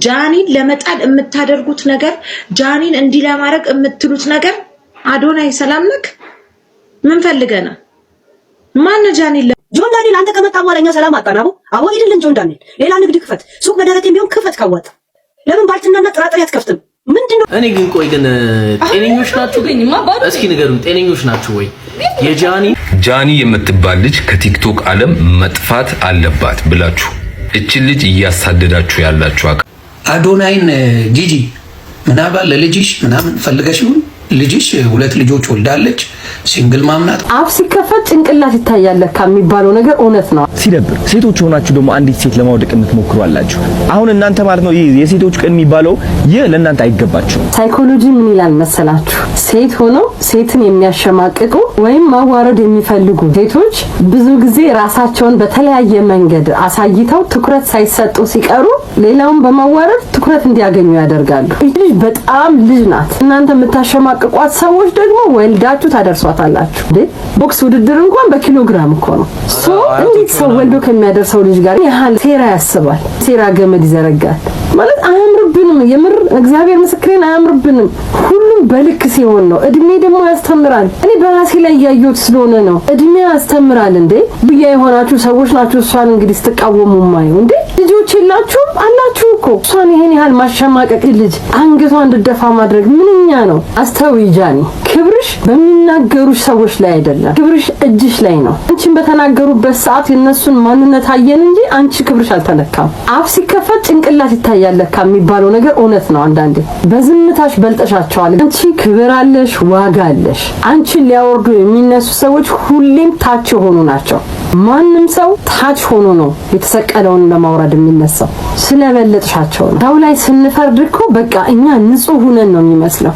ጃኒን ለመጣል የምታደርጉት ነገር ጃኒን እንዲ ለማድረግ የምትሉት ነገር አዶናይ ሰላም ነክ ምን ፈልገና ማን ጃኒን ጆን ዳንኤል አንተ ከመጣ በኋላ እኛ ሰላም አጣናው አዎ ሄድልን ጆን ዳንኤል ሌላ ንግድ ክፈት ሱቅ በደረቴም ቢሆን ክፈት ካወጣ ለምን ባልትናና ጥራጥሬ አትከፍትም ምንድነው እኔ ግን ቆይ ግን ጤነኞች ናችሁ እስኪ ንገሩኝ ጤነኞች ናችሁ ወይ ጃኒ የምትባል ልጅ ከቲክቶክ ዓለም መጥፋት አለባት ብላችሁ እቺ ልጅ እያሳደዳችሁ ያላችሁ አዶናይን ጂጂ ምናባ ለልጅሽ ምናምን ፈልገሽው ልጅሽ ሁለት ልጆች ወልዳለች ሲንግል ማምናት አፍ ሲከፈት ጭንቅላት ይታያል ከሚባለው ነገር እውነት ነው። ሲደብር ሴቶች ሆናችሁ ደግሞ አንዲት ሴት ለማውደቅ የምትሞክሩ አላችሁ። አሁን እናንተ ማለት ነው የሴቶች ቀን የሚባለው ይህ ለእናንተ አይገባችሁም። ሳይኮሎጂ ምን ይላል መሰላችሁ? ሴት ሆኖ ሴትን የሚያሸማቅቁ ወይም ማዋረድ የሚፈልጉ ሴቶች ብዙ ጊዜ ራሳቸውን በተለያየ መንገድ አሳይተው ትኩረት ሳይሰጡ ሲቀሩ ሌላውን በማዋረድ ትኩረት እንዲያገኙ ያደርጋሉ። ልጅ በጣም ልጅ ናት። እናንተ የምታሸማቅቋት ሰዎች ደግሞ ወልዳችሁ ታደርሷታላችሁ። ቦክስ ውድድር እንኳን በኪሎግራም እኮ ነው። እንዴት ሰው ወልዶ ከሚያደርሰው ልጅ ጋር ያህል ሴራ ያስባል? ሴራ ገመድ ይዘረጋል ማለት አያምርብንም። የምር እግዚአብሔር ምስክሬን አያምርብንም። ሁሉም በልክ ሲሆን ነው። እድሜ ደግሞ ያስተምራል። እኔ በራሴ ላይ ያየሁት ስለሆነ ነው። እድሜ ያስተምራል እንዴ ብያ የሆናችሁ ሰዎች ናችሁ እሷን እንግዲህ ስትቃወሙ ማየው እንዴ ልጆች የላችሁም አላችሁ እኮ እሷን ይሄን ያህል ማሸማቀቅ ልጅ አንገቷን እንድደፋ ማድረግ ምንኛ ነው? አስተውይ ጃኒ፣ ክብርሽ በሚናገሩሽ ሰዎች ላይ አይደለም፣ ክብርሽ እጅሽ ላይ ነው። አንቺን በተናገሩበት ሰዓት የነሱን ማንነት አየን እንጂ አንቺ ክብርሽ አልተነካም። አፍ ሲከፈት ጭንቅላት ይታያል ከሚባለው ነገር እውነት ነው። አንዳንዴ በዝምታሽ በልጠሻቸዋል። አንቺ ክብር አለሽ፣ ዋጋ አለሽ። አንቺን ሊያወርዱ የሚነሱ ሰዎች ሁሌም ታች የሆኑ ናቸው። ማንም ሰው ታች ሆኖ ነው የተሰቀለውን ለማውረድ የሚነሳው ስለበለጥሻቸው ነው። ታው ላይ ስንፈርድ እኮ በቃ እኛ ንጹህ ሆነን ነው የሚመስለው።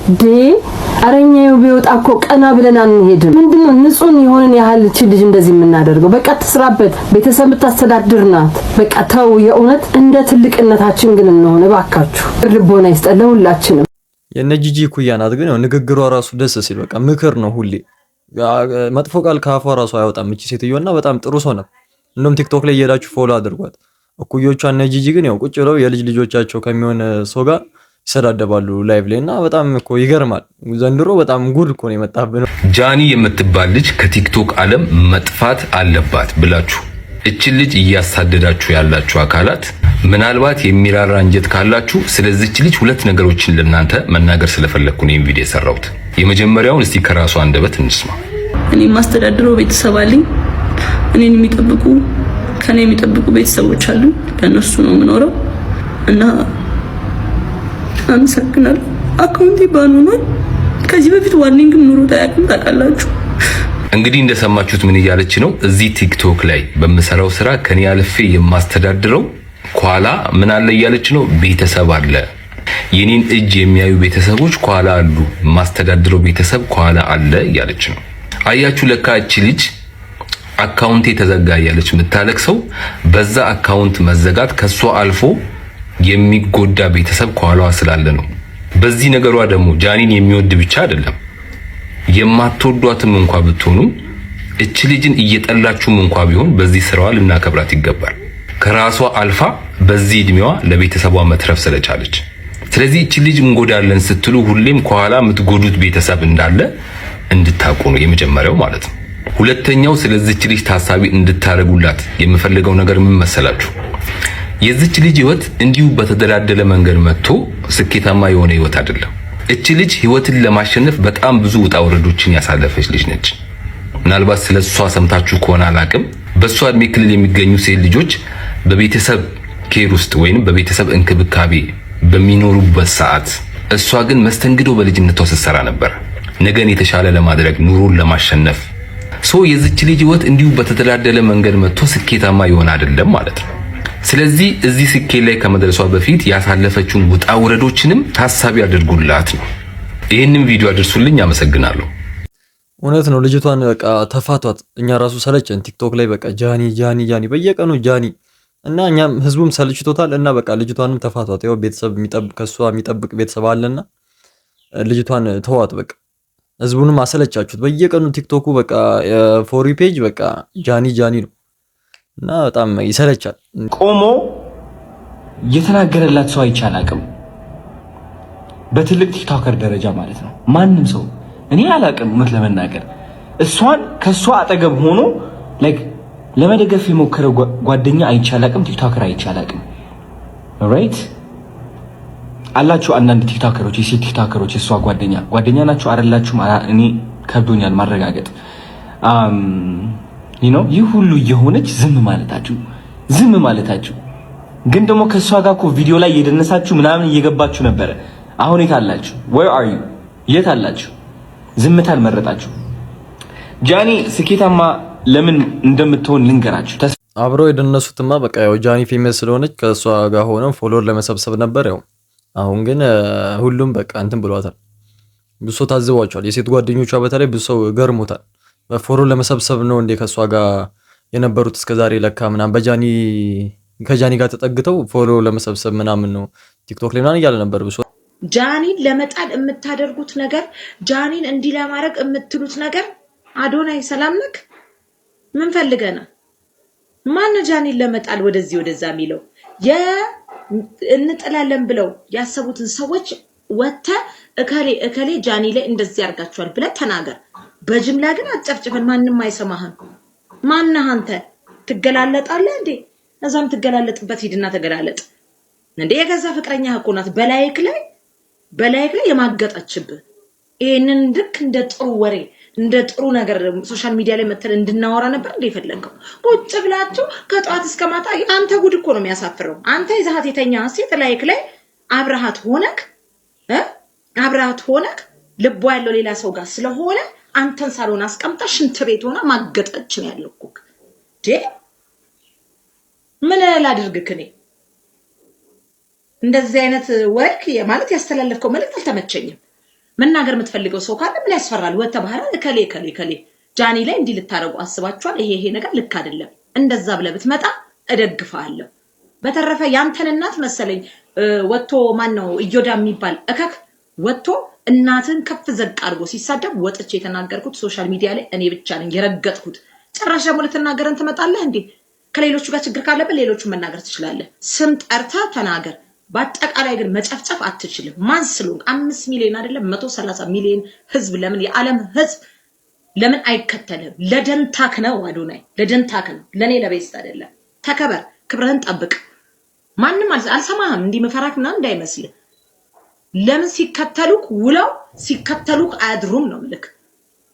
አረኛው ቢወጣ እኮ ቀና ብለን አንሄድም። ምንድነው ንጹህ የሆነን ያህል እቺ ልጅ እንደዚህ የምናደርገው? በቃ ትስራበት፣ ቤተሰብ ታስተዳድር ናት። በቃ ተው፣ የእውነት እንደ ትልቅነታችን ግን እንሆነ ባካችሁ። ልቦና ይስጠለው ሁላችንም። የነጂጂ ኩያ ናት ግን ንግግሯ ራሱ ደስ ሲል በቃ ምክር ነው ሁሌ። መጥፎ ቃል ካፏ ራሱ አይወጣም እቺ ሴትዮና በጣም ጥሩ ሰው ናት። እንደውም ቲክቶክ ላይ እየሄዳችሁ ፎሎ አድርጓት። እኩዮቿ ነጂጂ ግን ያው ቁጭ ብለው የልጅ ልጆቻቸው ከሚሆን ሰው ጋር ይሰዳደባሉ ላይቭ ላይ እና በጣም እኮ ይገርማል። ዘንድሮ በጣም ጉድ እኮ ነው የመጣብን። ጃኒ የምትባል ልጅ ከቲክቶክ ዓለም መጥፋት አለባት ብላችሁ እቺ ልጅ እያሳደዳችሁ ያላችሁ አካላት ምናልባት የሚራራ እንጀት ካላችሁ ስለዚህች ልጅ ሁለት ነገሮችን ለእናንተ መናገር ስለፈለኩ ነው ቪዲዮ የሰራሁት። የመጀመሪያውን እስቲ ከራሷ አንደበት እንስማ። እኔ ማስተዳድረው ቤተሰብ አለኝ። እኔን የሚጠብቁ ከኔ የሚጠብቁ ቤተሰቦች አሉ። ለነሱ ነው የምኖረው እና አመሰግናለሁ። አካውንቴ ባኑ ነው። ከዚህ በፊት ዋርኒንግም ኑሮ ታውቃላችሁ። እንግዲህ እንደሰማችሁት ምን እያለች ነው? እዚህ ቲክቶክ ላይ በምሰራው ስራ ከኔ አልፌ የማስተዳድረው ኳላ ምን አለ እያለች ነው? ቤተሰብ አለ። የኔን እጅ የሚያዩ ቤተሰቦች ኳላ አሉ። ማስተዳድረው ቤተሰብ ኳላ አለ እያለች ነው። አያችሁ፣ ለካ እቺ ልጅ አካውንቴ ተዘጋ እያለች የምታለቅሰው በዛ አካውንት መዘጋት ከሷ አልፎ የሚጎዳ ቤተሰብ ኳላዋ ስላለ ነው። በዚህ ነገሯ ደግሞ ጃኒን የሚወድ ብቻ አይደለም የማትወዷትም እንኳን ብትሆኑ እቺ ልጅን እየጠላችሁም እንኳን ቢሆን በዚህ ስራዋ ልናከብራት ይገባል። ከራሷ አልፋ በዚህ እድሜዋ ለቤተሰቧ መትረፍ ስለቻለች። ስለዚህ እቺ ልጅ እንጎዳለን ስትሉ ሁሌም ከኋላ የምትጎዱት ቤተሰብ እንዳለ እንድታውቁ ነው የመጀመሪያው ማለት ነው። ሁለተኛው ስለዚህች ልጅ ታሳቢ እንድታረጉላት የምፈልገው ነገር ምን መሰላችሁ? የዚህች ልጅ ህይወት እንዲሁ በተደላደለ መንገድ መጥቶ ስኬታማ የሆነ ህይወት አይደለም። እቺ ልጅ ህይወትን ለማሸነፍ በጣም ብዙ ውጣ ውረዶችን ያሳለፈች ልጅ ነች። ምናልባት ስለሷ ሰምታችሁ ከሆነ አላቅም፣ በሷ እድሜ ክልል የሚገኙ ሴት ልጆች በቤተሰብ ኬር ውስጥ ወይንም በቤተሰብ እንክብካቤ በሚኖሩበት ሰዓት እሷ ግን መስተንግዶ በልጅነቷ ስትሰራ ነበር። ነገን የተሻለ ለማድረግ ኑሮን ለማሸነፍ የዚህች ልጅ ህይወት እንዲሁ በተደላደለ መንገድ መጥቶ ስኬታማ ይሆን አይደለም ማለት ነው። ስለዚህ እዚህ ስኬት ላይ ከመድረሷ በፊት ያሳለፈችውን ውጣ ውረዶችንም ታሳቢ አድርጉላት ነው። ይሄንን ቪዲዮ አድርሱልኝ። አመሰግናለሁ። እውነት ነው። ልጅቷን በቃ ተፋቷት። እኛ ራሱ ሰለቸን ቲክቶክ ላይ በቃ ጃኒ ጃኒ ጃኒ በየቀኑ ጃኒ እና እኛም ህዝቡም ሰልችቶታል እና በቃ ልጅቷንም ተፋቷት። ያው ቤተሰብ የሚጠብቅ ከሷ የሚጠብቅ ቤተሰብ አለና ልጅቷን ተዋት በቃ። ህዝቡንም አሰለቻችሁት። በየቀኑ ቲክቶኩ በቃ ፎሪ ፔጅ በቃ ጃኒ ጃኒ ነው እና በጣም ይሰለቻል። ቆሞ የተናገረላት ሰው አይቻል አቅም በትልቅ ቲክቶከር ደረጃ ማለት ነው። ማንም ሰው እኔ አላቅም እውነት ለመናገር እሷን ከሷ አጠገብ ሆኖ ላይክ ለመደገፍ የሞከረ ጓደኛ አይቻል አቅም ቲክቶከር አይቻል አቅም ራይት አላችሁ አንዳንድ ቲክቶከሮች የሴት ቲክቶከሮች የሷ ጓደኛ ናችሁ አይደላችሁም እኔ ከብዶኛል ማረጋገጥ ይህ ሁሉ የሆነች ዝም ማለታችሁ ግን ደግሞ ከሷ ጋር እኮ ቪዲዮ ላይ እየደነሳችሁ ምናምን እየገባችሁ ነበረ። አሁን የት አላችሁ? where are you የት አላችሁ? ዝምታል መረጣችሁ። ጃኒ ስኬታማ ለምን እንደምትሆን ልንገራችሁ። አብረው የደነሱትማ በቃ ያው ጃኒ ፌመስ ስለሆነች ከሷ ጋር ሆነው ፎሎወር ለመሰብሰብ ነበር ያው። አሁን ግን ሁሉም በቃ እንትን ብሏታል። ብዙ ሰው ታዝቧቸዋል። የሴት ጓደኞቿ በተለይ ብዙ ሰው ገርሞታል። በፎሎወር ለመሰብሰብ ነው እንዴ ከሷ ጋር የነበሩት እስከዛሬ ለካ ምናምን ከጃኒ ጋር ተጠግተው ፎሎ ለመሰብሰብ ምናምን ነው ቲክቶክ ላይ ምናምን እያለ ነበር ብዙ። ጃኒን ለመጣል የምታደርጉት ነገር ጃኒን እንዲህ ለማድረግ የምትሉት ነገር አዶናይ ሰላም ነክ ምን ፈልገና ማን ጃኒን ለመጣል ወደዚህ ወደዛ የሚለው እንጥላለን ብለው ያሰቡትን ሰዎች ወተ እከሌ ጃኒ ላይ እንደዚህ ያርጋቸዋል ብለ ተናገር። በጅምላ ግን አጨፍጭፈን ማንንም አይሰማህም። ማነህ አንተ ትገላለጣለህ እንዴ? እዛም ትገላለጥበት ሂድና ተገላለጥ እንዴ። የገዛ ፍቅረኛ እኮ ናት በላይክ ላይ የማገጣችብህ። ይሄንን ልክ እንደ ጥሩ ወሬ እንደ ጥሩ ነገር ሶሻል ሚዲያ ላይ መተል እንድናወራ ነበር እንደ ይፈልገው ቁጭ ብላችሁ ከጧት እስከ ማታ። አንተ ጉድ እኮ ነው የሚያሳፍረው። አንተ ይዛት የተኛ ሴት ላይክ ላይ አብራሃት ሆነክ ልቧ ያለው ሌላ ሰው ጋር ስለሆነ አንተን ሳሎን አስቀምጣ ሽንት ቤት ሆና ማገጠች ነው ያለው እኮ ምን ላድርግክ? እኔ እንደዚህ አይነት ወርክ ማለት ያስተላለፍከው መልእክት አልተመቸኝም። መናገር የምትፈልገው ሰው ካለ ምን ያስፈራል? ወጣ ባህራ ከሌ ጃኒ ላይ እንዲህ ልታረጉ አስባችኋል? ይሄ ነገር ልክ አይደለም። እንደዛ ብለህ ብትመጣ እደግፋለሁ። በተረፈ ያንተን እናት መሰለኝ ወጥቶ ማን ነው እዮዳ የሚባል እከክ ወጥቶ እናትን ከፍ ዘቅ አድርጎ ሲሳደብ ወጥቼ የተናገርኩት ሶሻል ሚዲያ ላይ እኔ ብቻ ነኝ የረገጥኩት። ጭራሽ ደግሞ ልትናገረን ትመጣለህ እንዴ? ከሌሎቹ ጋር ችግር ካለበት ሌሎቹን መናገር ትችላለህ። ስም ጠርታ ተናገር። በአጠቃላይ ግን መጨፍጨፍ አትችልም። ማን ስለሆንክ 5 ሚሊዮን አይደለም 130 ሚሊዮን ህዝብ ለምን የዓለም ህዝብ ለምን አይከተልም? ለደንታክ ነው አዶናይ፣ ለደንታክ ነው። ለኔ ለቤስት አይደለም። ተከበር፣ ክብርህን ጠብቅ። ማንንም አልሰማህም። እንዲህ መፈራክና እንዳይመስል። ለምን ሲከተሉክ ውለው ሲከተሉክ አያድሩም ነው ምልክ።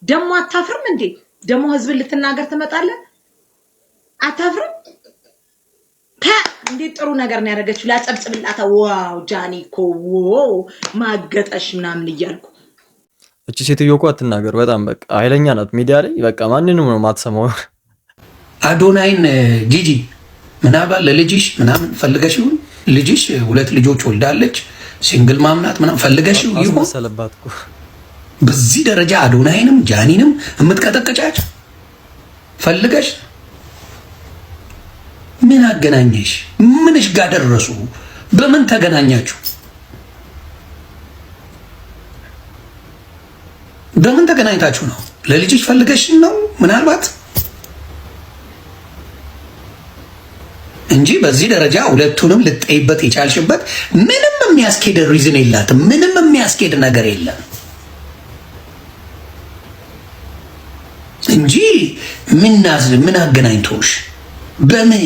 ደሞ አታፍርም እንዴ? ደሞ ህዝብን ልትናገር ትመጣለህ? አታፍርም? እንዴት ጥሩ ነገር ነው ያደረገችው። ላጨብጭብላታ። ዋው ጃኒ እኮ ማገጠሽ ምናምን እያልኩ እቺ ሴትዮ እኮ አትናገር። በጣም በቃ ኃይለኛ ናት። ሚዲያ ላይ በቃ ማንንም ነው ማትሰማው። አዶናይን ጂጂ ምናባል ለልጅሽ ምናምን ፈልገሽ ይሁን ልጅሽ 2 ልጆች ወልዳለች ሲንግል ማምናት ምናምን ፈልገሽ ይሁን መሰለባት እኮ በዚህ ደረጃ አዶናይንም ጃኒንም የምትቀጠቅጫቸው ፈልገሽ ምን አገናኘሽ? ምንሽ ጋር ደረሱ? በምን ተገናኛችሁ? በምን ተገናኝታችሁ ነው? ለልጅሽ ፈልገሽ ነው ምናልባት እንጂ በዚህ ደረጃ ሁለቱንም ልትጠይበት የቻልሽበት ምንም የሚያስኬድ ሪዝን የላትም። ምንም የሚያስኬድ ነገር የለም እንጂ ምን አገናኝቶሽ በምን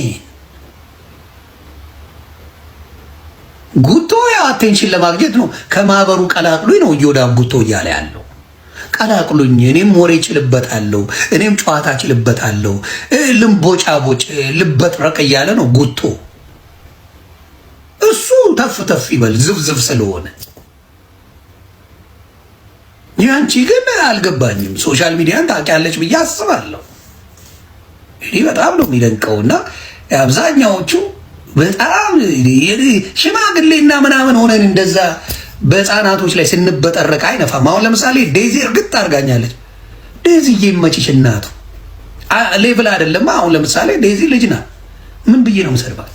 ጉቶ ያው አቴንሽን ለማግኘት ነው። ከማህበሩ ቀላቅሉኝ ነው እዮዳብ ጉቶ እያለ ያለው። ቀላቅሉኝ፣ እኔም ወሬ ችልበታለሁ፣ እኔም ጨዋታ ችልበታለሁ፣ ልምቦጫቦጭ ልበጥረቅ እያለ ነው ጉቶ። እሱ ተፍ ይበል ዝፍዝፍ ስለሆነ። ያንቺ ግን አልገባኝም። ሶሻል ሚዲያን ታውቂያለች ብዬ አስባለሁ። እኔ በጣም ነው የሚደንቀውና አብዛኛዎቹ በጣም ሽማግሌና ምናምን ሆነን እንደዛ በህፃናቶች ላይ ስንበጠረቅ አይነፋም። አሁን ለምሳሌ ዴዚ እርግጥ አድርጋኛለች። ዴዚ ይመችሽ እናቱ ሌቭል አይደለም። አሁን ለምሳሌ ዴዚ ልጅ ናት። ምን ብዬ ነው የምሰድባት?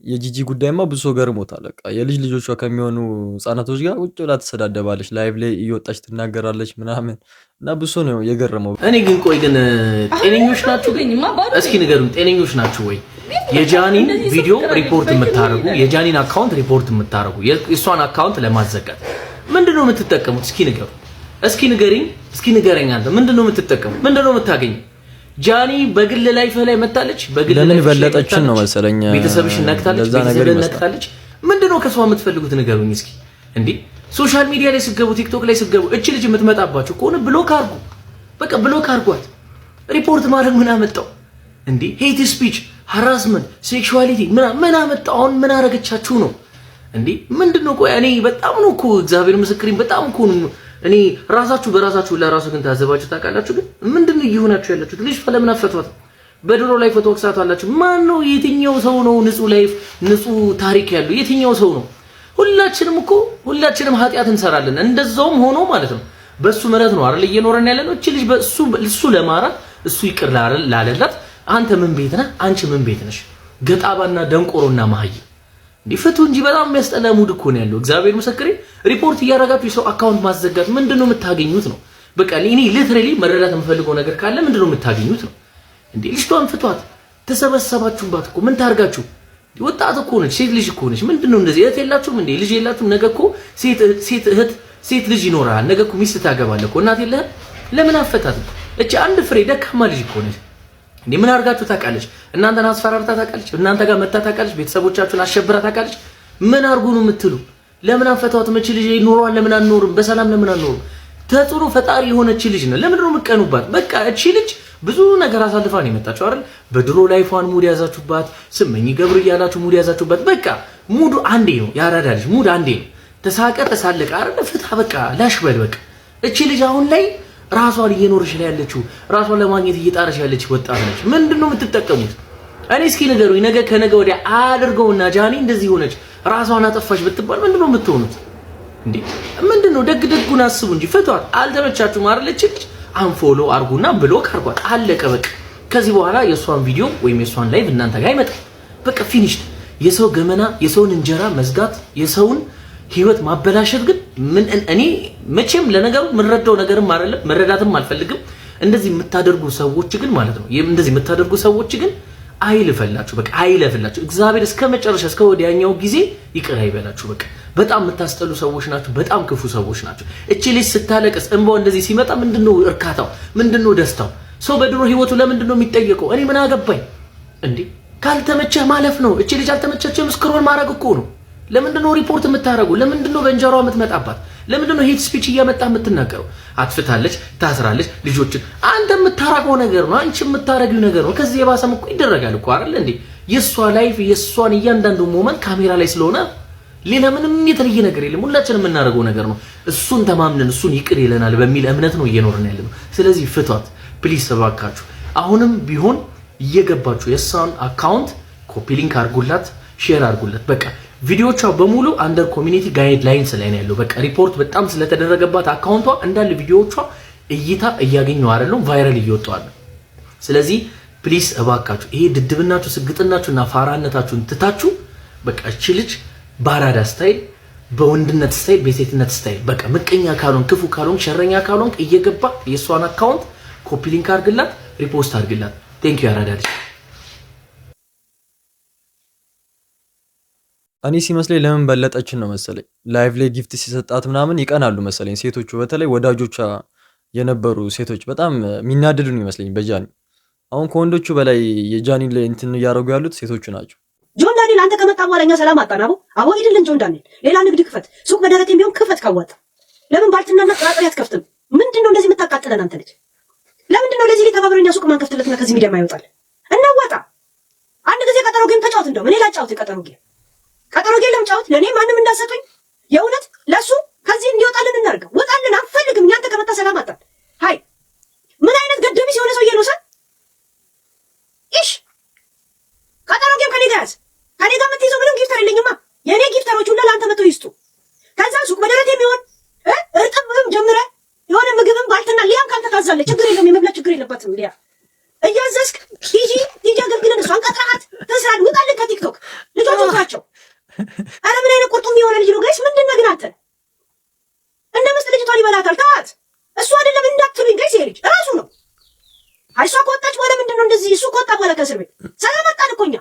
የጂጂ ጉዳይማ ብዙ ሰው ገርሞታል። በቃ የልጅ ልጆቿ ከሚሆኑ ህፃናቶች ጋር ቁጭ ብላ ትሰዳደባለች፣ ላይቭ ላይ እየወጣች ትናገራለች ምናምን እና ብዙ ነው የገረመው። እኔ ግን ቆይ ግን ጤነኞች ናችሁ? እስኪ ንገሩኝ፣ ጤነኞች ናችሁ ወይ? የጃኒን ቪዲዮ ሪፖርት የምታረጉ የጃኒን አካውንት ሪፖርት የምታረጉ የእሷን አካውንት ለማዘጋት ምንድነው የምትጠቀሙት? እስኪ ንገሩ። እስኪ ንገሪኝ። እስኪ ንገረኝ አንተ ምንድነው የምትጠቀሙት? ምንድነው የምታገኙ? ጃኒ በግል ላይፍ ላይ መታለች። በግል ላይ በለጠችን ነው መሰለኝ። ቤተሰብሽን ነክታለች። ቤተሰብን ነክታለች። ምንድነው ከሷ የምትፈልጉት? ንገሩኝ እስኪ። እንዴ ሶሻል ሚዲያ ላይ ስገቡ ቲክቶክ ላይ ስገቡ እቺ ልጅ የምትመጣባችሁ ከሆነ ብሎክ አርጉ። በቃ ብሎክ አርጓት። ሪፖርት ማድረግ ምን አመጣው እንዴ? ሄት ስፒች፣ ሃራስመንት፣ ሴክሹዋሊቲ ምን አመጣው? አሁን ምን አረገቻችሁ ነው እንዴ? ምንድነው? ቆይ እኔ በጣም ነው እኮ እግዚአብሔር ምስክሪን በጣም እኮ ነው እኔ ራሳችሁ በራሳችሁ ለራሱ ግን ታዘባችሁ ታውቃላችሁ። ግን ምንድነው እየሆናችሁ ያላችሁት? ልጅ ለምን አፈቷት? በድሮ ላይ ፎቶ ወቅሳታላችሁ። ማን ነው? የትኛው ሰው ነው ንጹህ ላይፍ ንጹህ ታሪክ ያለው? የትኛው ሰው ነው? ሁላችንም ኃጢአት እንሰራለን። እንደዛውም ሆኖ ማለት ነው በሱ ምሕረት ነው አይደል እየኖረን ያለ ነው። እቺ ልጅ እሱ ለማራት እሱ ይቅር ላለላት አንተ ምን ቤት ነህ? አንቺ ምን ቤት ነሽ? ገጣባና ደንቆሮና መሀይ ዲፈቱ እንጂ በጣም የሚያስጠላ ሙድ እኮ ነው ያለው። እግዚአብሔር ምስክሬ ሪፖርት እያረጋችሁ የሰው አካውንት ማዘጋት ምንድነው የምታገኙት ነው? በቃ እኔ ሊትራሊ መረዳት የምፈልገው ነገር ካለ ምንድነው የምታገኙት ነው እንዴ? ልጅቷን ፍቷት። ተሰበሰባችሁባት እኮ ምን ታርጋችሁ? ወጣት እኮ ነች፣ ሴት ልጅ እኮ ነች። ምንድነው እንደዚህ? እህት የላችሁም እንዴ? ልጅ የላችሁም? ነገ እኮ ሴት ልጅ ይኖራል። ነገ እኮ ሚስት ታገባለህ እኮ። እናት የለህም? ለምን አፈታት? እቺ አንድ ፍሬ ደካማ ልጅ እኮ ነች እንዴ። ምን አርጋችሁ ታውቃለች? እናንተን አስፈራርታ ታውቃለች? እናንተ ጋር መታ ታውቃለች? ቤተሰቦቻችሁን አሸብራ ታውቃለች? ምን አርጉ ነው የምትሉ? ለምን አፈታት? መች ልጅ ኑሯን ለምን አንኖርም? በሰላም ለምን አንኖርም? ተጽዕኖ ፈጣሪ የሆነች ልጅ ነው። ለምን ነው የምትቀኑባት? በቃ እቺ ልጅ ብዙ ነገር አሳልፋ ነው የመጣችው አይደል? በድሮ ላይፏን ሙድ ያዛችሁባት። ስመኝ ገብር እያላችሁ ሙድ ያዛችሁባት። በቃ ሙዱ አንዴ ነው። ያራዳ ልጅ ሙድ አንዴ ነው። ተሳቀ ተሳለቀ አይደል? ፍታ በቃ ላሽበል በቃ። እቺ ልጅ አሁን ላይ ራሷን እየኖረች ላይ ያለችው ራሷን ለማግኘት እየጣረች ያለች ወጣት ነች። ምንድነው የምትጠቀሙት? እኔ እስኪ ንገሩኝ። ነገ ከነገ ወዲያ አድርገውና ጃኒ እንደዚህ ሆነች ራሷን አጠፋች ብትባል ምንድነው የምትሆኑት እንዴ? ምንድነው? ደግደጉን አስቡ እንጂ ፍቷት። አልተመቻችሁም አይደል? እቺ ልጅ አንፎሎ አርጉና ብሎክ አርጓት። አለቀ በቃ። ከዚህ በኋላ የሷን ቪዲዮ ወይም የሷን ላይቭ እናንተ ጋር አይመጣም። በቃ ፊኒሽድ። የሰው ገመና፣ የሰውን እንጀራ መዝጋት፣ የሰውን ህይወት ማበላሸት ግን ምን እኔ መቼም ለነገሩ ምንረዳው ነገርም አይደለም፣ መረዳትም አልፈልግም። እንደዚህ የምታደርጉ ሰዎች ግን ማለት ነው እንደዚህ የምታደርጉ ሰዎች ግን አይልፈላችሁ፣ በቃ አይለፍላችሁ። እግዚአብሔር እስከ መጨረሻ እስከ ወዲያኛው ጊዜ ይቅር አይበላችሁ። በቃ በጣም የምታስጠሉ ሰዎች ናችሁ፣ በጣም ክፉ ሰዎች ናችሁ። እቺ ልጅ ስታለቅስ እንባው እንደዚህ ሲመጣ ምንድነው እርካታው? ምንድነው ደስታው? ሰው በድሮ ህይወቱ ለምንድነው የሚጠየቀው? እኔ ምን አገባኝ እንዴ? ካልተመቸህ ማለፍ ነው። እቺ ልጅ አልተመቸችም፣ ስክሮል ማድረግ እኮ ነው። ለምንድነው ሪፖርት የምታረጉ? ለምንድነው በእንጀራዋ የምትመጣባት? ለምንድነው ሄት ስፒች እያመጣ የምትናገረው? አትፍታለች፣ ታስራለች ልጆችን። አንተ የምታረገው ነገር ነው፣ አንቺ የምታረጊው ነገር ነው። ከዚህ የባሰም እኮ ይደረጋል እኮ አይደል እንዴ? የሷ ላይፍ የሷን እያንዳንዱ ሞመንት ካሜራ ላይ ስለሆነ ሌላ ምንም የተለየ ነገር የለም። ሁላችንም የምናደርገው ነገር ነው። እሱን ተማምነን እሱን ይቅር ይለናል በሚል እምነት ነው እየኖርን ያለነው። ስለዚህ ፍቷት ፕሊስ፣ ተባካችሁ። አሁንም ቢሆን እየገባችሁ የሷን አካውንት ኮፒ ሊንክ አርጉላት፣ ሼር አርጉላት። በቃ ቪዲዮቿ በሙሉ አንደር ኮሚኒቲ ጋይድላይንስ ላይ ነው ያለው። በቃ ሪፖርት በጣም ስለተደረገባት አካውንቷ እንዳለ ቪዲዮቿ እይታ እያገኙ አይደለም፣ ቫይራል እየወጡ አሉ። ስለዚህ ፕሊስ እባካችሁ ይሄ ድድብናችሁ ስግጥናችሁና ፋራነታችሁን ትታችሁ በቃ እቺ ልጅ ባራዳ ስታይል፣ በወንድነት ስታይል፣ በሴትነት ስታይል በቃ ምቀኛ ካልሆን፣ ክፉ ካልሆን፣ ሸረኛ ካልሆን እየገባ የሷን አካውንት ኮፒ ሊንክ አርግላት፣ ሪፖስት አርግላት። ቴንክ ዩ ያራዳ ልጅ። እኔ ሲመስለኝ ለምን በለጠችን ነው መሰለኝ። ላይቭ ላይ ጊፍት ሲሰጣት ምናምን ይቀናሉ መሰለኝ ሴቶቹ፣ በተለይ ወዳጆቿ የነበሩ ሴቶች በጣም የሚናደዱ ነው ይመስለኝ በጃኒ። አሁን ከወንዶቹ በላይ የጃኒ ላይ እንትን እያደረጉ ያሉት ሴቶቹ ናቸው። ጆን ዳንኤል አንተ ከመጣ በኋላ እኛ ሰላም አጣን። አቦ ሂድልን ጆን ዳንኤል፣ ሌላ ንግድ ክፈት፣ ሱቅ በደረቴም ቢሆን ክፈት ካዋጣ። ለምን ባልትናና ጥራጥሬ አትከፍትም? ምንድነው እንደዚህ የምታቃጥለን አንተ ልጅ? ለምንድነው ለዚህ ላይ ተባብረኛ ሱቅ ማንከፍትለትና ከዚህ ሚዲያ ማይወጣል? እናዋጣ። አንድ ጊዜ ቀጠሮ ጌም ተጫወት። እንደው እኔ ላጫውት ቀጠሮ ጌም ለምጫወት ለኔ ማንም እንዳሰጡኝ የእውነት ለሱ ከዚህ እንዲወጣልን እናርገው። ወጣልን አንፈልግም። እኛ አንተ ከመጣ ሰላም አጣን። ሃይ ምን አይነት ገደቢ ሲሆነ ሰው እየኖሰ ኢሽ ቀጠሮ ጌም ከኔ ጋር ያዝ። ከኔ ጋር የምትይዘው ምንም ጊፍተር የለኝማ። የኔ ጊፍተሮች ሁሉ ለአንተ መተው ይስጡ። ከዛ ሱቅ በደረቴ የሚሆን እርጥብም ጀምረ የሆነ ምግብም ባልትና ሊያም ካንተ ታዛለች። ችግር የለም፣ የመብላት ችግር የለባትም። ሊያ እያዘዝክ ቲጂ አገልግለን እሷን ቀጥረሃት ተስራድ ውጣልን ከቲክቶክ ልጆቹ ናቸው። አረ ምን አይነት ቁርጡም የሆነ ልጅ ነው ጋይስ። ምንድን ነው ግን አንተ እንደ መስጠት ልጅቷን ይበላታል። ተዋት። እሱ አይደለም እንዳትሉኝ ጋይስ፣ ይሄ ልጅ እራሱ ነው። አይ እሷ ከወጣች በኋላ ምንድን ነው እንደዚህ? እሱ ከወጣ በኋላ ከእስር ቤት ሰላም አጣን እኮ እኛ።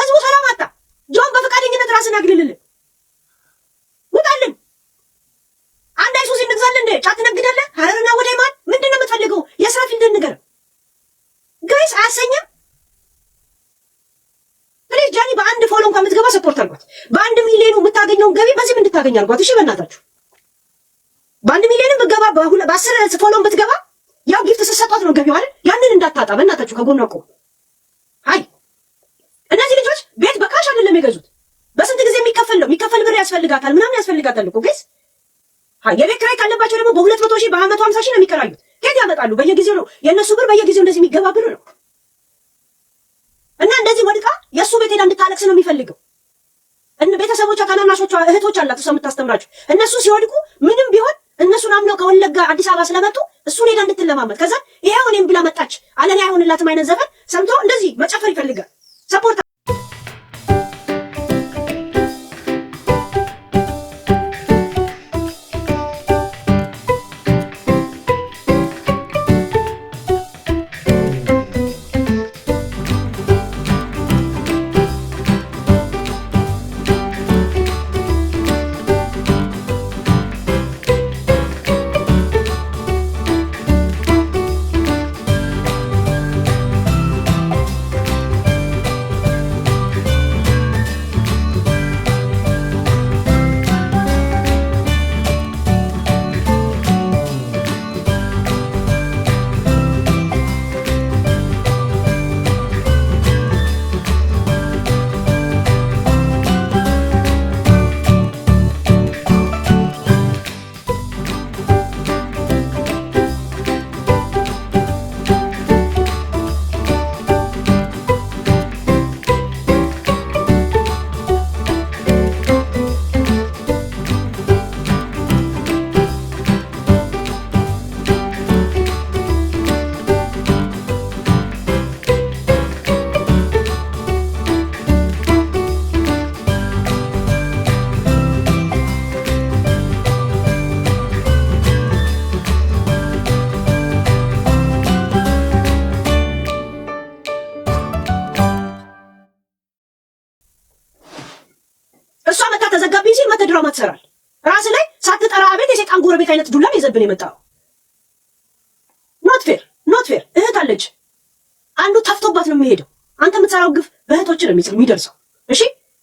ህዝቡ ሰላም አጣ። ጆን በፈቃደኝነት ራስን ያግልልልን። ውጣልን። አንድ አይሱዚ እንግዛለን እንደ ጫት ነግደለ ሀረርና ወደ ማን ምንድነው የምትፈልገው? የስራ ፊልድ ንገር ጋይስ። አያሰኝም? ፕሊዝ ጃኒ በአንድ ፎሎ እንኳን የምትገባ ሰፖርት አድርጓት። በ1 ሚሊዮን የምታገኘውን ገቢ በዚህ ምን እንድታገኝ አድርጓት። እሺ በእናታችሁ በ1 ሚሊዮን ብትገባ በ10 ፎሎ ብትገባ ያው ጊፍት ስትሰጧት ነው ገቢው አይደል? ያንን እንዳታጣ በእናታችሁ ከጎኗ ቆሙ። አይ እነዚህ ልጆች ቤት በካሽ አይደለም የገዙት። በስንት ጊዜ የሚከፈል ብር ያስፈልጋታል ምናምን ያስፈልጋታል እኮ ጋይስ። አይ የቤት ኪራይ ካለባቸው ደግሞ በ200 ሺህ በ150 ሺህ ነው የሚከራዩት። ከየት ያመጣሉ? በየጊዜው ነው የእነሱ ብር በየጊዜው እንደዚህ የሚገባ ብር ነው። እና እንደዚህ ወድቃ የእሱ ቤት ሄዳ እንድታለቅስ ነው የሚፈልገው። ቤተሰቦቿ ታናናሾቿ እህቶች አላት እሷ የምታስተምራቸው። እነሱ ሲወድቁ ምንም ቢሆን እነሱን አምነው ከወለጋ አዲስ አበባ ስለመጡ እሱን ሄዳ እንድትለማመጥ ከዛ ይሄው እኔም ብላ መጣች አለኔ አይሆንላትም አይነት ዘፈን ሰምቶ እንደዚህ መጨፈር ይፈልጋል። ሰፖርት እሷ መታ ተዘጋብኝ ሲል መተ ድራማ ትሰራል። ራስ ላይ ሳትጠራ አቤት የሰይጣን ጎረቤት አይነት ዱላ ይዘብን የመጣው ኖት ፌር። እህት አለች አንዱ ተፍቶባት ነው የሚሄደው። አንተ የምትሰራው ግፍ በእህቶች ነው የሚደርሰው። እሺ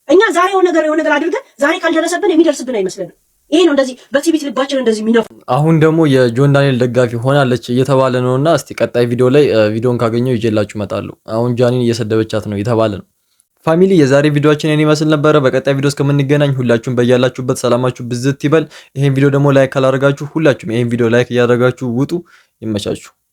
እኛ ዛሬ የሆነ ነገር አድርገን ዛሬ ካልደረሰብን የሚደርስብን አይመስልንም። ይሄ ነው እንደዚህ በቲቪት ልባችን እንደዚህ የሚነፉ። አሁን ደግሞ የጆን ዳንኤል ደጋፊ ሆናለች እየተባለ ነውና እስቲ ቀጣይ ቪዲዮ ላይ ቪዲዮን ካገኘው ይዤላችሁ እመጣለሁ። አሁን ጃኒን እየሰደበቻት ነው እየተባለ ነው። ፋሚሊ የዛሬ ቪዲዮአችን እኔ መስል ነበረ። በቀጣይ ቪዲዮ እስከምንገናኝ ሁላችሁም በያላችሁበት ሰላማችሁ ብዝት ይበል። ይሄን ቪዲዮ ደግሞ ላይክ ካላደረጋችሁ ሁላችሁም ይሄን ቪዲዮ ላይክ እያደረጋችሁ ውጡ። ይመቻችሁ።